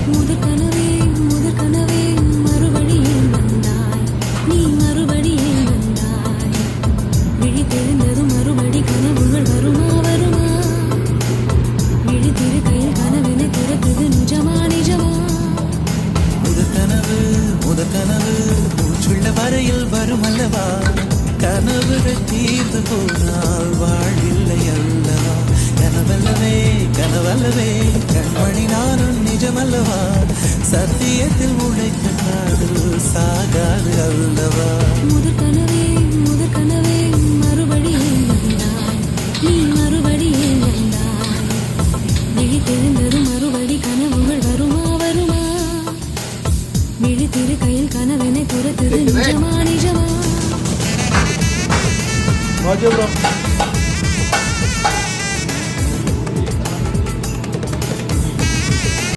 முதற் கனவே முதற் கனவே மறுபடியும் வந்தாய் நீ மறுபடியும் வந்தாய் விழி தெரிந்ததும் மறுபடி கனவுகள் வருமா வருமா விழி திரு கையில் கனவினை திறக்குது நிஜமா நிஜமா முதற் கனவு மூச்சுள்ள வரையில் வரும் அல்லவா கனவுகள் தீர்ந்து போனால் வாழ்வில்லை அல்லவா கனவல்லவே கனவல்லவே கண்மணி நானும் நிஜமல்லவா சத்தியத்தில் உழைத்த காதல் சாகாது அல்லவா முதற் கனவே மறுபடியும் வந்தாய் நீ மறுபடியும் வந்தாய் விழி தெரிந்ததும் மறுபடி கனவுகள் வருமா வருமா விழி திரு கையில் கனவினை துரத்துது நிஜமா நிஜமா Roger, bro.